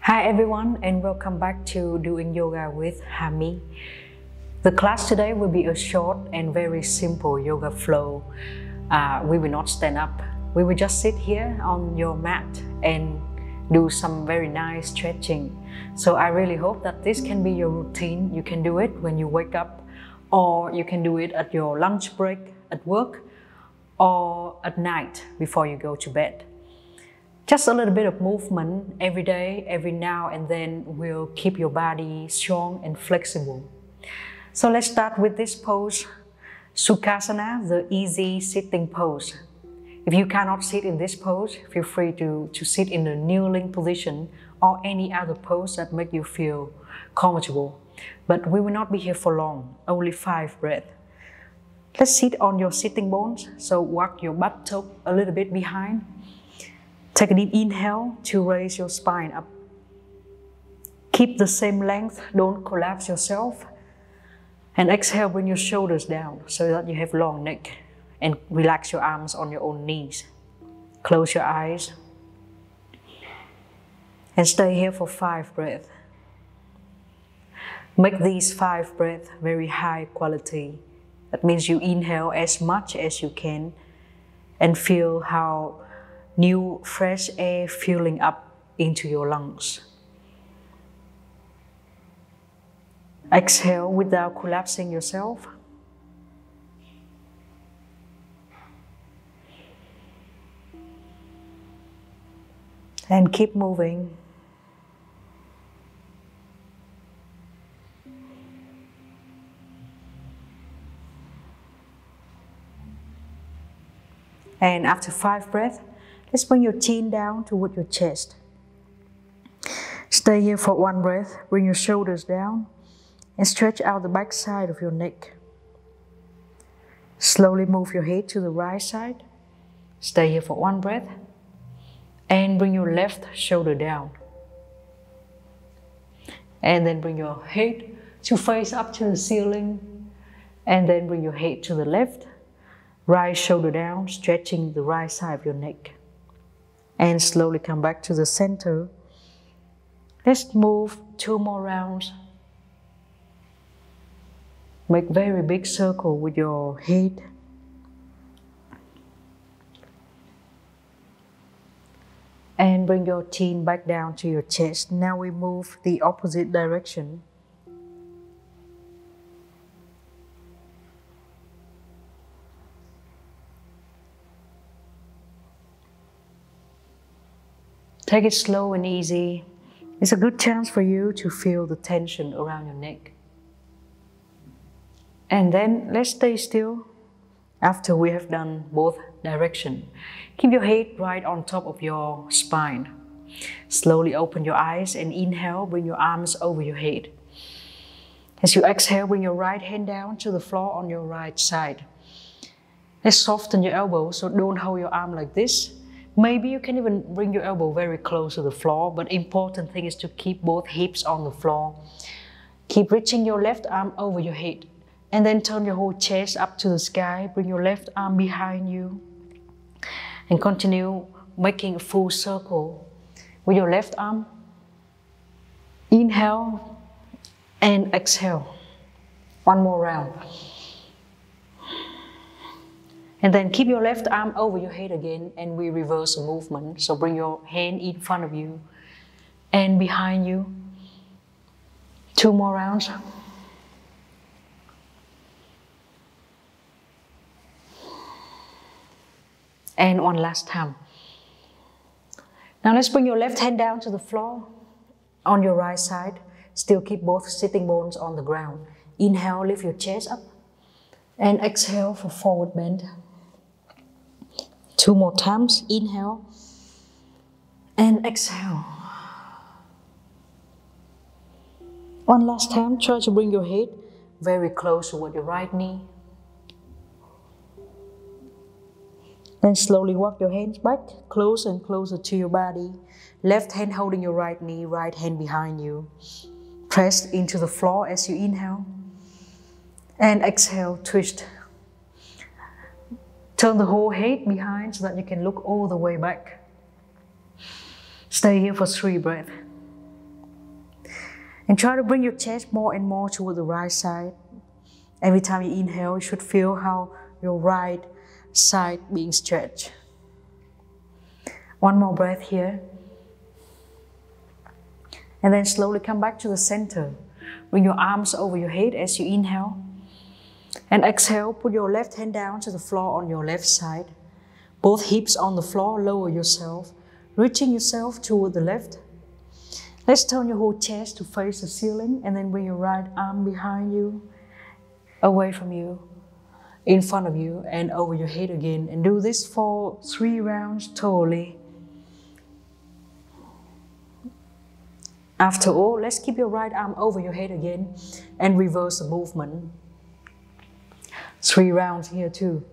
Hi everyone, and welcome back to Doing Yoga with Hami. The class today will be a short and very simple yoga flow. We will not stand up. We will just sit here on your mat and do some very nice stretching. So I really hope that this can be your routine. You can do it when you wake up, or you can do it at your lunch break at work, or at night before you go to bed. Just a little bit of movement every day, every now and then will keep your body strong and flexible. So let's start with this pose, Sukhasana, the easy sitting pose. If you cannot sit in this pose, feel free to sit in the kneeling position or any other pose that make you feel comfortable. But we will not be here for long, only 5 breaths. Let's sit on your sitting bones, so walk your buttock a little bit behind. Take a deep inhale to raise your spine up. Keep the same length, don't collapse yourself. And exhale, bring your shoulders down so that you have long neck. And relax your arms on your own knees. Close your eyes. And stay here for 5 breaths. Make these 5 breaths very high quality. That means you inhale as much as you can and feel how new fresh air filling up into your lungs. Exhale without collapsing yourself. And keep moving. And after 5 breaths, let's bring your chin down toward your chest. Stay here for 1 breath. Bring your shoulders down and stretch out the back side of your neck. Slowly move your head to the right side. Stay here for 1 breath. And bring your left shoulder down. And then bring your head to face up to the ceiling. And then bring your head to the left. Right shoulder down, stretching the right side of your neck. And slowly come back to the center. Let's move 2 more rounds. Make very big circle with your head. And bring your chin back down to your chest. Now we move the opposite direction. Take it slow and easy. It's a good chance for you to feel the tension around your neck. And then let's stay still after we have done both directions. Keep your head right on top of your spine. Slowly open your eyes and inhale, bring your arms over your head. As you exhale, bring your right hand down to the floor on your right side. Let's soften your elbow, so don't hold your arm like this. Maybe you can even bring your elbow very close to the floor, but important thing is to keep both hips on the floor. Keep reaching your left arm over your head, and then turn your whole chest up to the sky. Bring your left arm behind you, and continue making a full circle with your left arm. Inhale and exhale. 1 more round. And then keep your left arm over your head again, and we reverse the movement. So bring your hand in front of you and behind you. 2 more rounds. And 1 last time. Now let's bring your left hand down to the floor on your right side. Still keep both sitting bones on the ground. Inhale, lift your chest up. And exhale for forward bend. 2 more times. Inhale and exhale. 1 last time. Try to bring your head very close toward your right knee. Then slowly walk your hands back, closer and closer to your body. Left hand holding your right knee, right hand behind you. Press into the floor as you inhale. And exhale, twist. Turn the whole head behind so that you can look all the way back. Stay here for 3 breaths. And try to bring your chest more and more toward the right side. Every time you inhale, you should feel how your right side being stretched. One more breath here. And then slowly come back to the center. Bring your arms over your head as you inhale. And exhale, put your left hand down to the floor on your left side. Both hips on the floor, lower yourself, reaching yourself toward the left. Let's turn your whole chest to face the ceiling and then bring your right arm behind you, away from you, in front of you and over your head again. And do this for 3 rounds totally. After all, let's keep your right arm over your head again and reverse the movement. 3 rounds here too.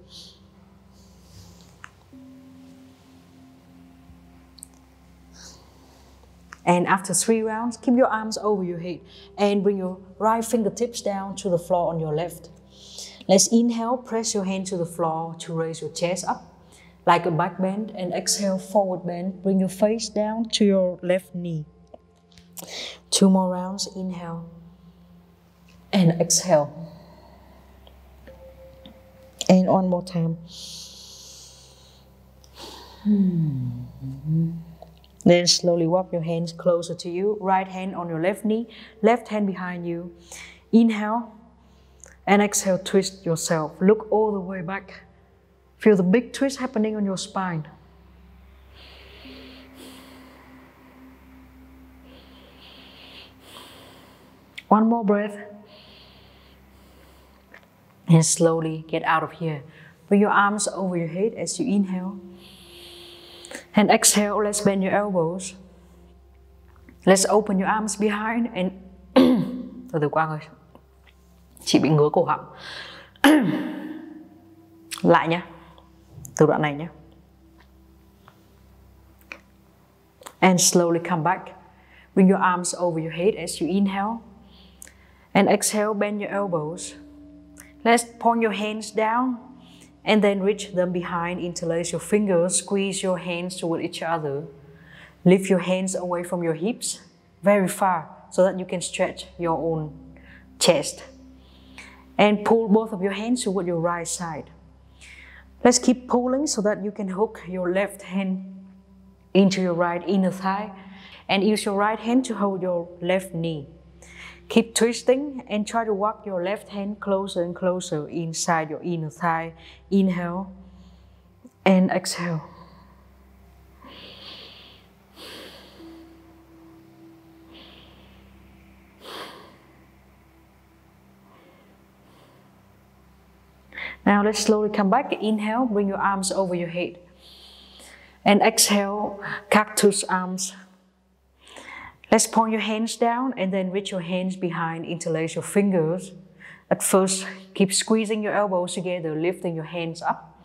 And after 3 rounds, keep your arms over your head and bring your right fingertips down to the floor on your left. Let's inhale, press your hand to the floor to raise your chest up like a back bend, and exhale, forward bend. Bring your face down to your left knee. 2 more rounds, inhale and exhale. And one more time. Then slowly walk your hands closer to you. Right hand on your left knee, left hand behind you. Inhale and exhale, twist yourself. Look all the way back. Feel the big twist happening on your spine. One more breath. And slowly get out of here. Bring your arms over your head as you inhale. And exhale, let's bend your elbows. Let's open your arms behind and... Từ từ Quang ơi, chị bị ngứa cổ họng. Lại nhé, từ đoạn này nhé. And slowly come back. Bring your arms over your head as you inhale. And exhale, bend your elbows. Let's point your hands down and then reach them behind, interlace your fingers, squeeze your hands toward each other. Lift your hands away from your hips, very far, so that you can stretch your own chest. And pull both of your hands toward your right side. Let's keep pulling so that you can hook your left hand into your right inner thigh and use your right hand to hold your left knee. Keep twisting and try to walk your left hand closer and closer inside your inner thigh. Inhale and exhale. Now let's slowly come back. Inhale, bring your arms over your head. And exhale, cactus arms. Let's point your hands down and then reach your hands behind, interlace your fingers. At first, keep squeezing your elbows together, lifting your hands up.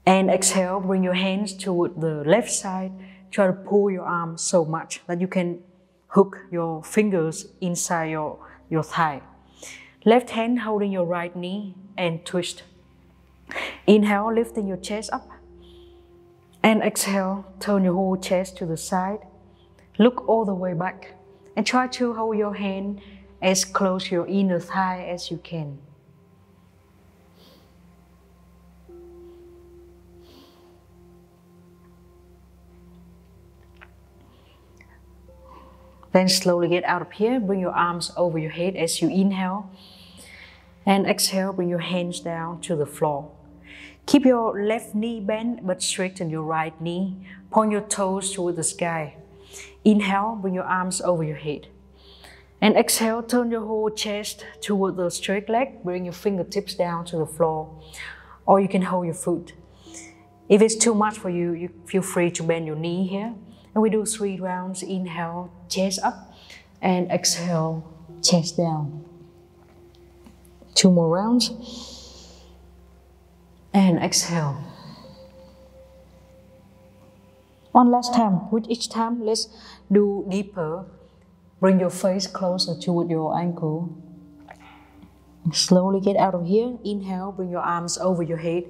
And exhale, bring your hands toward the left side. Try to pull your arms so much that you can hook your fingers inside your thigh. Left hand holding your right knee and twist. Inhale, lifting your chest up. And exhale, turn your whole chest to the side. Look all the way back and try to hold your hand as close to your inner thigh as you can. Then slowly get out of here. Bring your arms over your head as you inhale. And exhale, bring your hands down to the floor. Keep your left knee bent but straighten your right knee. Point your toes toward the sky. Inhale, bring your arms over your head. And exhale, turn your whole chest toward the straight leg. Bring your fingertips down to the floor. Or you can hold your foot. If it's too much for you, you feel free to bend your knee here. And we do 3 rounds. Inhale, chest up. And exhale, chest down. 2 more rounds. And exhale. One last time. With each time, let's do deeper. Bring your face closer toward your ankle. Slowly get out of here. Inhale, bring your arms over your head.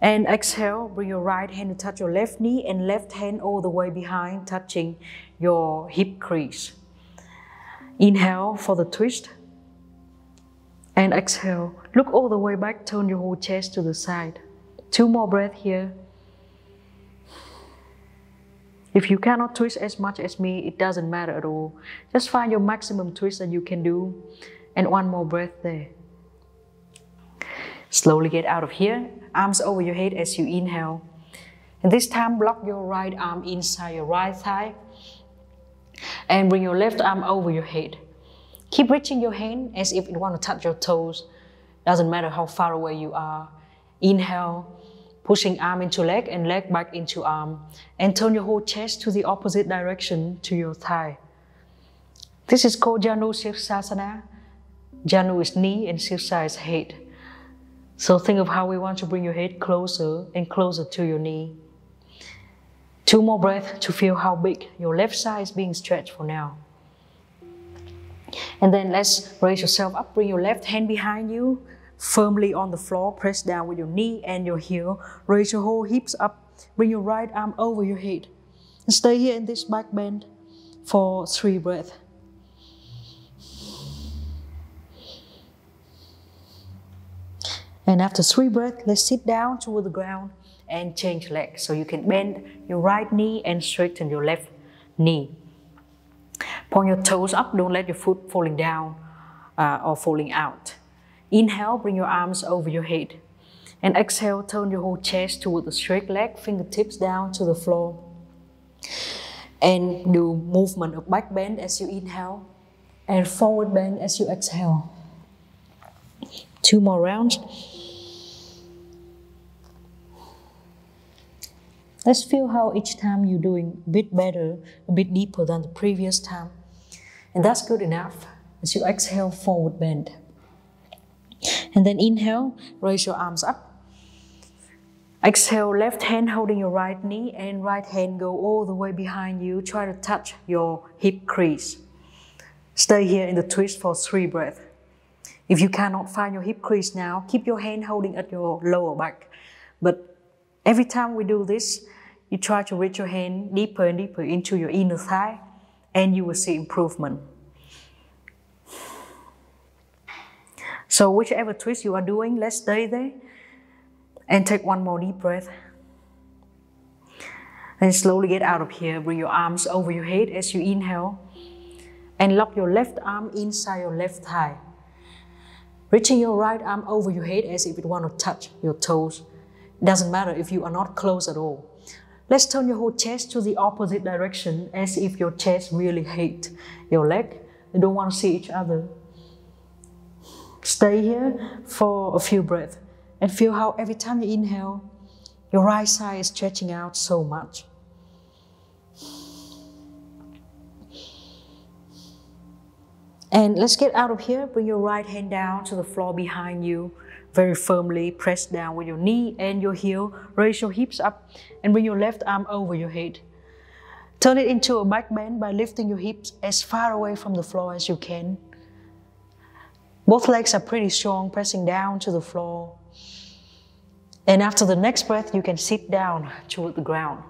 And exhale, bring your right hand to touch your left knee and left hand all the way behind, touching your hip crease. Inhale for the twist. And exhale. Look all the way back, turn your whole chest to the side. 2 more breaths here. If you cannot twist as much as me, it doesn't matter at all. Just find your maximum twist that you can do. And 1 more breath there. Slowly get out of here. Arms over your head as you inhale. And this time, block your right arm inside your right thigh. And bring your left arm over your head. Keep reaching your hand as if you want to touch your toes. Doesn't matter how far away you are. Inhale, pushing arm into leg and leg back into arm. And turn your whole chest to the opposite direction to your thigh. This is called Janu Sirsasana. Janu is knee and Sirsa is head. So think of how we want to bring your head closer and closer to your knee. 2 more breaths to feel how big your left side is being stretched for now. And then let's raise yourself up, bring your left hand behind you, firmly on the floor, press down with your knee and your heel. Raise your whole hips up, bring your right arm over your head. And stay here in this back bend for 3 breaths. And after 3 breaths, let's sit down toward the ground and change legs. So you can bend your right knee and straighten your left knee. Point your toes up, don't let your foot falling down or falling out. Inhale, bring your arms over your head. And exhale, turn your whole chest toward the straight leg, fingertips down to the floor. And do movement of back bend as you inhale and forward bend as you exhale. 2 more rounds. Let's feel how each time you're doing a bit better, a bit deeper than the previous time. And that's good enough. As you exhale, forward bend. And then inhale, raise your arms up. Exhale, left hand holding your right knee and right hand go all the way behind you. Try to touch your hip crease. Stay here in the twist for 3 breaths. If you cannot find your hip crease now, keep your hand holding at your lower back. But every time we do this, you try to reach your hand deeper and deeper into your inner thigh, and you will see improvement. So whichever twist you are doing, let's stay there and take 1 more deep breath. And slowly get out of here. Bring your arms over your head as you inhale and lock your left arm inside your left thigh. Reaching your right arm over your head as if you want to touch your toes. It doesn't matter if you are not close at all. Let's turn your whole chest to the opposite direction as if your chest really hates your leg. You don't want to see each other. Stay here for a few breaths and feel how every time you inhale, your right side is stretching out so much. And let's get out of here. Bring your right hand down to the floor behind you. Very firmly press down with your knee and your heel. Raise your hips up and bring your left arm over your head. Turn it into a back bend by lifting your hips as far away from the floor as you can. Both legs are pretty strong, pressing down to the floor. And after the next breath, you can sit down toward the ground.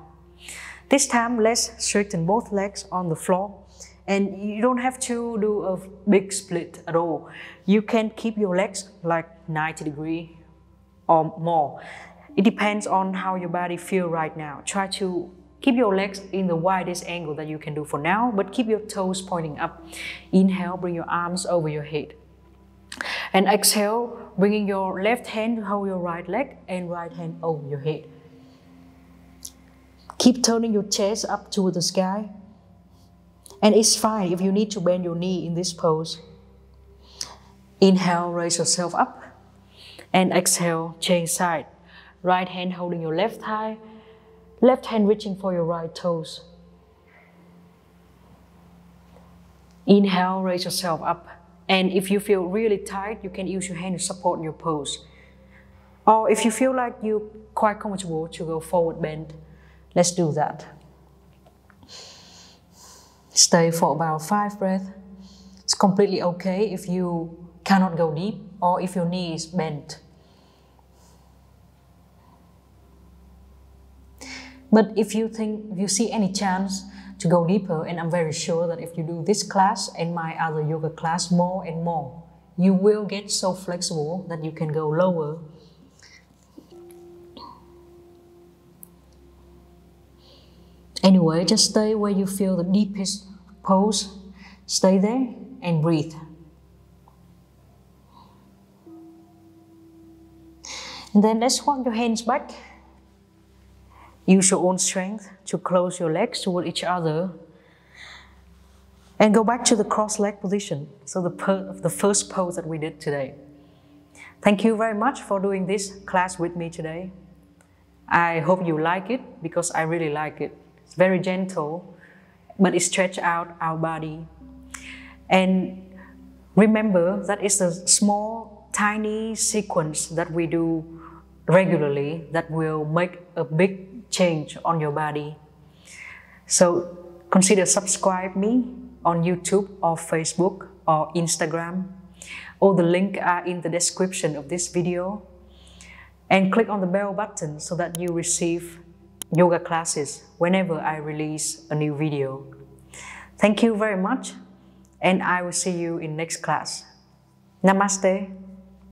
This time, let's straighten both legs on the floor. And you don't have to do a big split at all. You can keep your legs like 90 degrees or more. It depends on how your body feels right now. Try to keep your legs in the widest angle that you can do for now, but keep your toes pointing up. Inhale, bring your arms over your head. And exhale, bringing your left hand to hold your right leg and right hand over your head. Keep turning your chest up toward the sky. And it's fine if you need to bend your knee in this pose. Inhale, raise yourself up. And exhale, change side. Right hand holding your left thigh. Left hand reaching for your right toes. Inhale, raise yourself up. And if you feel really tight, you can use your hand to support your pose. Or if you feel like you're quite comfortable to go forward bend, let's do that. Stay for about 5 breaths. It's completely okay if you cannot go deep or if your knee is bent. But if you see any chance to go deeper, and I'm very sure that if you do this class and my other yoga class more and more, you will get so flexible that you can go lower. Anyway, just stay where you feel the deepest pose. Stay there and breathe. And then let's walk your hands back. Use your own strength to close your legs toward each other. And go back to the cross-leg position. So the first pose that we did today. Thank you very much for doing this class with me today. I hope you like it, because I really like it. It's very gentle, but it stretches out our body. And remember that it's a small, tiny sequence that we do regularly that will make a big change on your body. So consider subscribe me on YouTube or Facebook or Instagram. All the links are in the description of this video. And click on the bell button so that you receive yoga classes whenever I release a new video. Thank you very much, and I will see you in next class. Namaste.